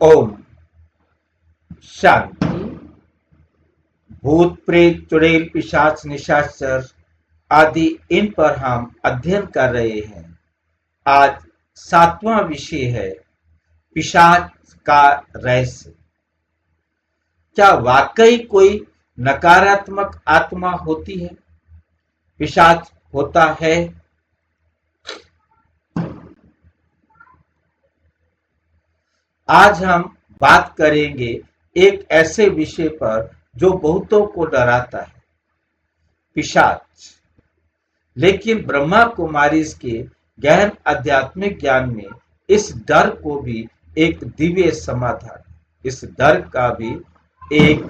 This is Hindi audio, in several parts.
ओम शांति। भूत प्रेत चुड़ैल पिशाच निशाचर आदि इन पर हम अध्ययन कर रहे हैं। आज 7वां विषय है पिशाच का रहस्य। क्या वाकई कोई नकारात्मक आत्मा होती है? पिशाच होता है? आज हम बात करेंगे एक ऐसे विषय पर जो बहुतों को डराता है, पिशाच। लेकिन ब्रह्मा कुमारी के गहन आध्यात्मिक ज्ञान में इस डर को भी एक दिव्य समाधान, इस डर का भी एक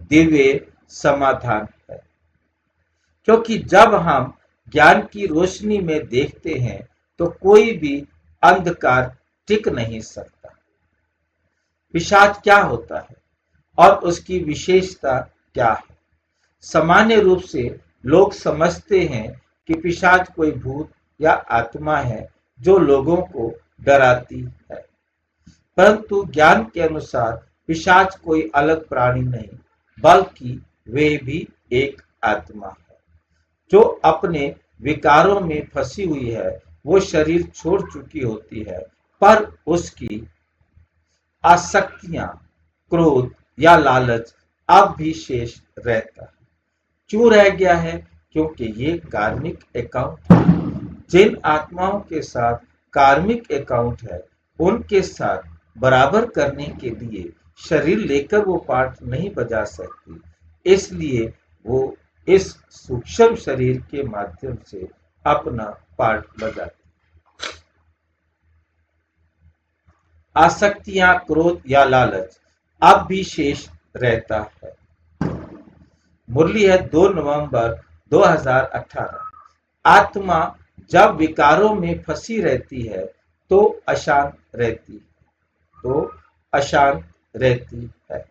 दिव्य समाधान है। क्योंकि जब हम ज्ञान की रोशनी में देखते हैं तो कोई भी अंधकार टिक नहीं सकता। पिशाच क्या होता है और उसकी विशेषता क्या है? सामान्य रूप से लोग समझते हैं कि पिशाच कोई भूत या आत्मा है जो लोगों को डराती है, परंतु ज्ञान के अनुसार पिशाच कोई अलग प्राणी नहीं, बल्कि वे भी एक आत्मा है जो अपने विकारों में फंसी हुई है। वो शरीर छोड़ चुकी होती है, पर उसकी आसक्तियां, क्रोध या लालच अब भी शेष रहता है। क्यों रह गया है? क्योंकि ये कार्मिक अकाउंट है। जिन आत्माओं के साथ कार्मिक अकाउंट है, उनके साथ बराबर करने के लिए शरीर लेकर वो पाठ नहीं बजा सकती, इसलिए वो इस सूक्ष्म शरीर के माध्यम से अपना पाठ बजाती। आसक्तियां, क्रोध या लालच अब भी शेष रहता है। मुरली है 2 नवंबर 2018। आत्मा जब विकारों में फंसी रहती है तो अशांत रहती है।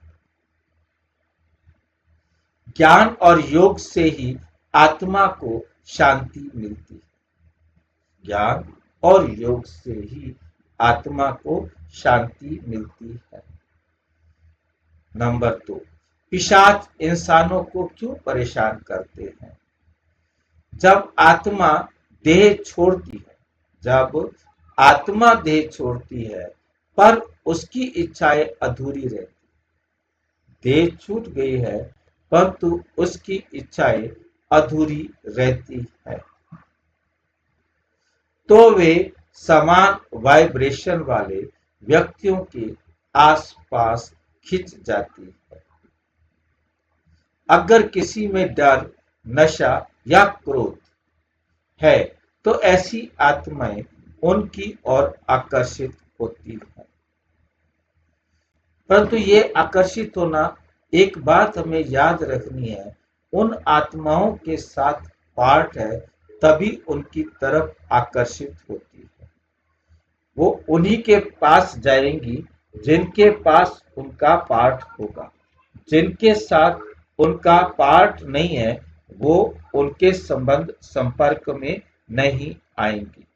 ज्ञान और योग से ही आत्मा को शांति मिलती है। ज्ञान और योग से ही आत्मा को शांति मिलती है। नंबर 2, पिशाच इंसानों को क्यों परेशान करते हैं? जब आत्मा देह छोड़ती है पर उसकी इच्छाएं अधूरी रहती। देह छूट गई है परंतु उसकी इच्छाएं अधूरी रहती है, तो वे समान वाइब्रेशन वाले व्यक्तियों के आसपास खिंच जाती है। अगर किसी में डर, नशा या क्रोध है तो ऐसी आत्माएं उनकी ओर आकर्षित होती है। परंतु ये आकर्षित होना, एक बात हमें याद रखनी है, उन आत्माओं के साथ पाठ है तभी उनकी तरफ आकर्षित होती है। वो उन्हीं के पास जाएंगी जिनके पास उनका पाठ होगा। जिनके साथ उनका पाठ नहीं है वो उनके संपर्क में नहीं आएंगी।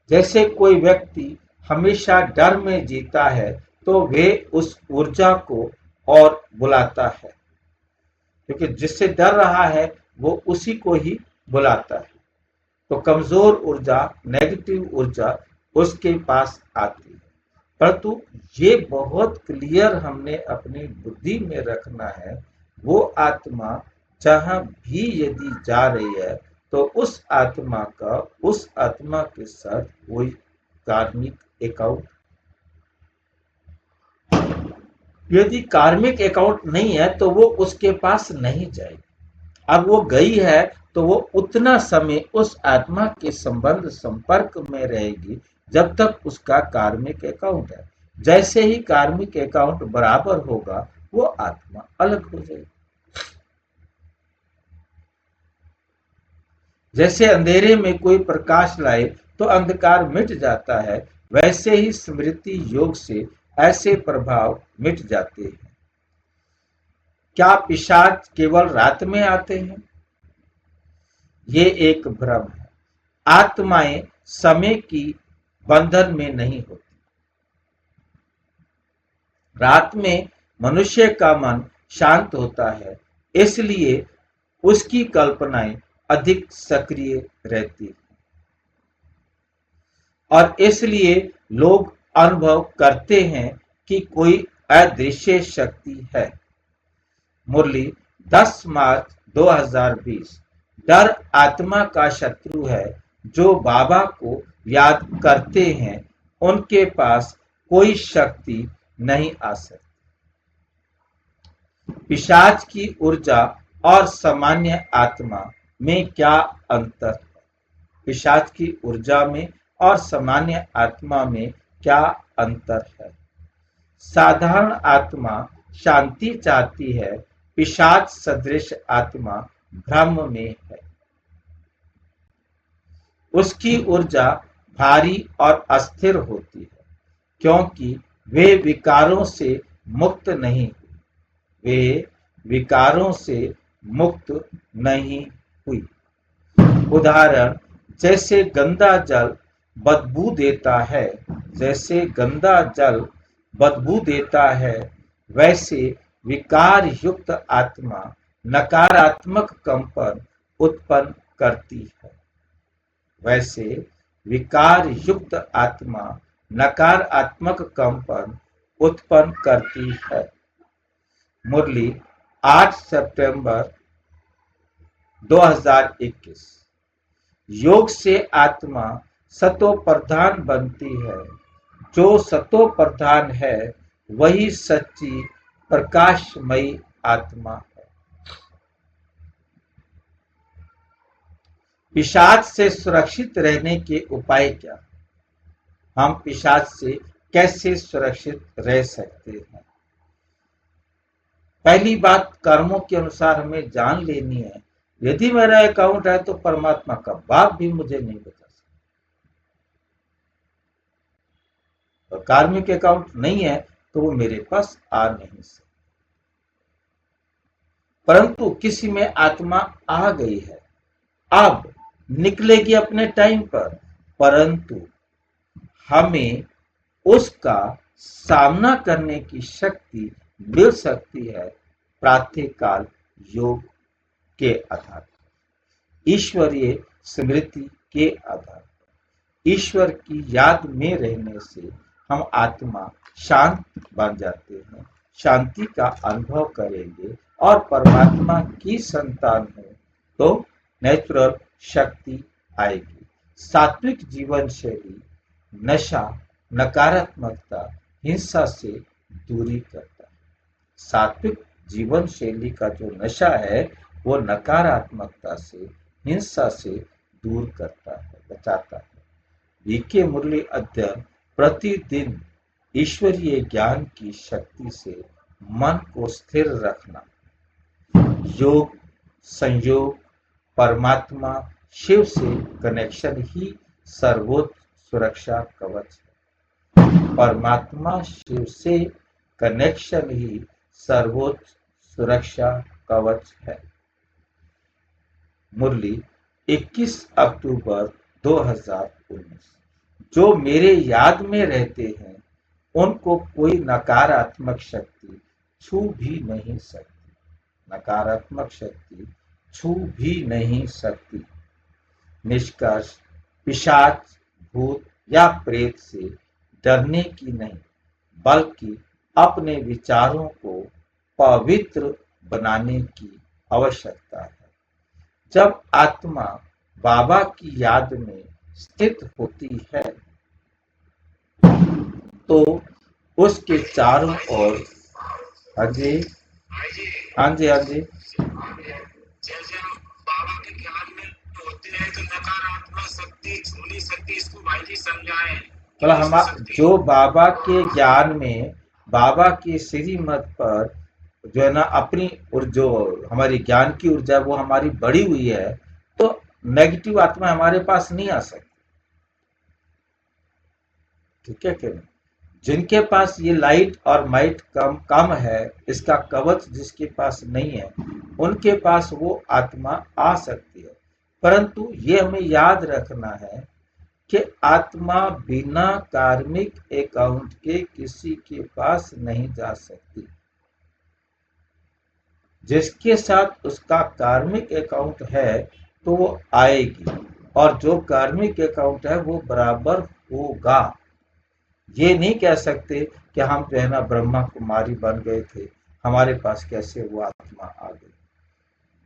जैसे कोई व्यक्ति हमेशा डर में जीता है तो वे उस ऊर्जा को और बुलाता है, क्योंकि जिससे डर रहा है वो उसी को ही बुलाता है। तो कमजोर ऊर्जा, नेगेटिव ऊर्जा उसके पास आती है। परंतु ये बहुत क्लियर हमने अपनी बुद्धि में रखना है, वो आत्मा जहां भी यदि जा रही है तो उस आत्मा के साथ कोई कार्मिक अकाउंट, यदि कार्मिक अकाउंट नहीं है तो वो उसके पास नहीं जाएगी। अब वो गई है तो वो उतना समय उस आत्मा के संपर्क में रहेगी जब तक उसका कार्मिक अकाउंट है। जैसे ही कार्मिक अकाउंट बराबर होगा वो आत्मा अलग हो जाएगी। जैसे अंधेरे में कोई प्रकाश लाए तो अंधकार मिट जाता है, वैसे ही स्मृति योग से ऐसे प्रभाव मिट जाते हैं। क्या पिशाच केवल रात में आते हैं? ये एक भ्रम है। आत्माएं समय की बंधन में नहीं होती। रात में मनुष्य का मन शांत होता है, इसलिए उसकी कल्पनाएं अधिक सक्रिय रहती है और इसलिए लोग अनुभव करते हैं कि कोई अदृश्य शक्ति है। मुरली 10 मार्च 2020। डर आत्मा का शत्रु है। जो बाबा को याद करते हैं उनके पास कोई शक्ति नहीं आ सकती। पिशाच की ऊर्जा और सामान्य आत्मा में क्या अंतर है? पिशाच की ऊर्जा में और सामान्य आत्मा में क्या अंतर है? साधारण आत्मा शांति चाहती है, पिशाच सदृश आत्मा भ्रम में है। उसकी ऊर्जा भारी और अस्थिर होती है क्योंकि वे विकारों से मुक्त नहीं हुई। वे विकारों से मुक्त नहीं हुई। उदाहरण, जैसे गंदा जल बदबू देता है, जैसे गंदा जल बदबू देता है, वैसे विकार युक्त आत्मा नकारात्मक कंपन उत्पन्न करती है। वैसे विकार युक्त आत्मा नकारात्मक कंपन उत्पन्न करती है। मुरली 8 सितंबर 2021। योग से आत्मा सतो प्रधान बनती है। जो सतो प्रधान है वही सच्ची प्रकाशमयी आत्मा है। पिशाच से सुरक्षित रहने के उपाय क्या? हम पिशाच से कैसे सुरक्षित रह सकते हैं? पहली बात, कर्मों के अनुसार हमें जान लेनी है, यदि मेरा अकाउंट है तो परमात्मा का बाप भी मुझे नहीं बचा सकता। और कार्मिक अकाउंट नहीं है तो वो मेरे पास आ नहीं सकता। परंतु किसी में आत्मा आ गई है, अब निकलेगी अपने टाइम पर, परंतु हमें उसका सामना करने की शक्ति मिल सकती है प्रातःकाल योग के आधार पर, ईश्वरीय स्मृति के आधार पर। ईश्वर की याद में रहने से हम आत्मा शांत बन जाते हैं, शांति का अनुभव करेंगे और परमात्मा की संतान है तो नेचुरल शक्ति आएगी। सात्विक जीवन शैली नशा, नकारात्मकता, हिंसा से दूरी करता है। सात्विक जीवन शैली का जो नशा है वो नकारात्मकता से, हिंसा से दूर करता है, बचाता है। बीके मुरली अध्ययन प्रतिदिन ईश्वरीय ज्ञान की शक्ति से मन को स्थिर रखना। योग, संयोग, परमात्मा, शिव से कनेक्शन ही सर्वोच्च सुरक्षा कवच है। परमात्मा शिव से कनेक्शन ही सर्वोच्च सुरक्षा कवच है। मुरली 21 अक्टूबर 2019। जो मेरे याद में रहते हैं उनको कोई नकारात्मक शक्ति छू भी नहीं सकती। नकारात्मक शक्ति छू भी नहीं सकती। निष्कर्ष, पिशाच, भूत या प्रेत से डरने की नहीं, बल्कि अपने विचारों को पवित्र बनाने की आवश्यकता है। जब आत्मा बाबा की याद में स्थित होती है तो उसके चारों ओर, हाँ जी, हाँ जी, हाँ जी, जैसे हम बाबा के ज्ञान में होते हैं तो नकारात्मक शक्ति छू नहीं सकती। इसको भाई जी समझाएं। मतलब हम जो बाबा के ज्ञान में, बाबा के श्रीमत पर जो है ना, अपनी जो हमारी ज्ञान की ऊर्जा वो हमारी बढ़ी हुई है, तो नेगेटिव आत्मा हमारे पास नहीं आ सकती। ठीक है कि नहीं? जिनके पास ये लाइट और माइट कम है, इसका कवच जिसके पास नहीं है, उनके पास वो आत्मा आ सकती है। परंतु ये हमें याद रखना है कि आत्मा बिना कार्मिक अकाउंट के किसी के पास नहीं जा सकती। जिसके साथ उसका कार्मिक अकाउंट है तो वो आएगी, और जो कार्मिक अकाउंट है वो बराबर होगा। ये नहीं कह सकते कि हम जो है ना ब्रह्मा कुमारी बन गए थे, हमारे पास कैसे वो आत्मा आ गई।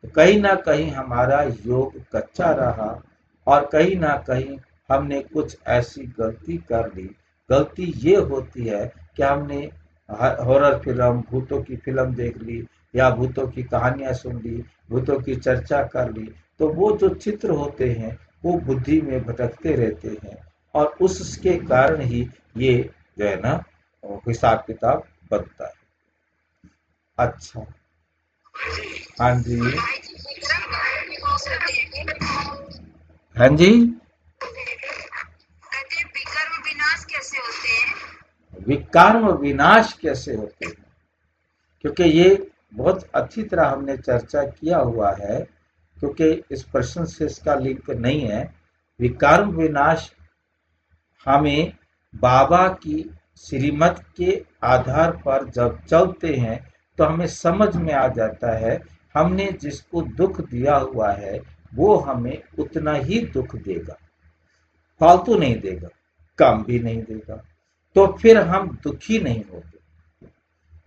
तो कहीं ना कहीं हमारा योग कच्चा रहा, और कहीं ना कहीं हमने कुछ ऐसी गलती कर ली। गलती ये होती है कि हमने हॉरर फिल्म, भूतों की फिल्म देख ली, या भूतों की कहानियां सुन ली, भूतों की चर्चा कर ली, तो वो जो चित्र होते हैं वो बुद्धि में भटकते रहते हैं, और उसके कारण ही ये जो है ना हिसाब किताब बनता है। अच्छा, हाँ जी, हाँ जी। विकर्म विनाश कैसे होते हैं? विकर्म विनाश कैसे होते हैं? क्योंकि ये बहुत अच्छी तरह हमने चर्चा किया हुआ है, क्योंकि इस प्रश्न से इसका लिंक नहीं है। विकर्म विनाश हमें बाबा की श्रीमत के आधार पर जब चलते हैं तो हमें समझ में आ जाता है, हमने जिसको दुख दिया हुआ है वो हमें उतना ही दुख देगा, फालतू नहीं देगा, कम भी नहीं देगा। तो फिर हम दुखी नहीं होते।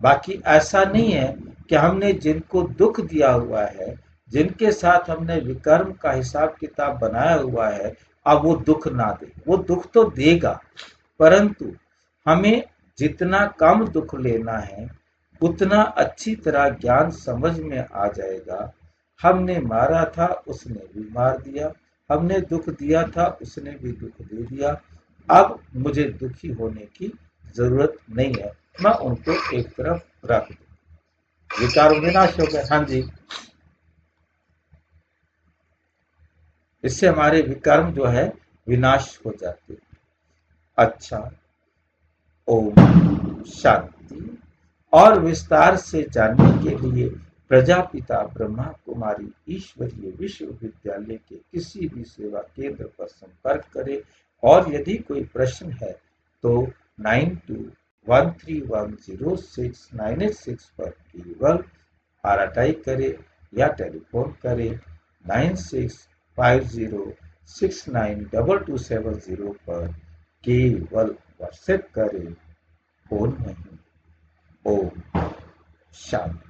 बाकी ऐसा नहीं है कि हमने जिनको दुख दिया हुआ है, जिनके साथ हमने विकर्म का हिसाब किताब बनाया हुआ है, अब वो दुख ना दे। वो दुख तो देगा, परंतु हमें जितना कम दुख लेना है उतना अच्छी तरह ज्ञान समझ में आ जाएगा। हमने मारा था, उसने भी मार दिया, हमने दुख दिया था, उसने भी दुख दे दिया। अब मुझे दुखी होने की जरूरत नहीं है, मैं उनको एक तरफ रख दूं। विकार विनाश हो गए। हाँ जी, इससे हमारे विकर्म जो है विनाश हो जाते हैं। अच्छा, ओम शांति। और विस्तार से जानने के लिए प्रजापिता ब्रह्मा कुमारी ईश्वरीय विश्वविद्यालय के किसी भी सेवा केंद्र पर संपर्क करें, और यदि कोई प्रश्न है तो 9213106986 पर केवल आरटाई करें या टेलीफोन करें 9650692270 पर केवल व्हाट्सएप करें, फोन नहीं। ओम शांति।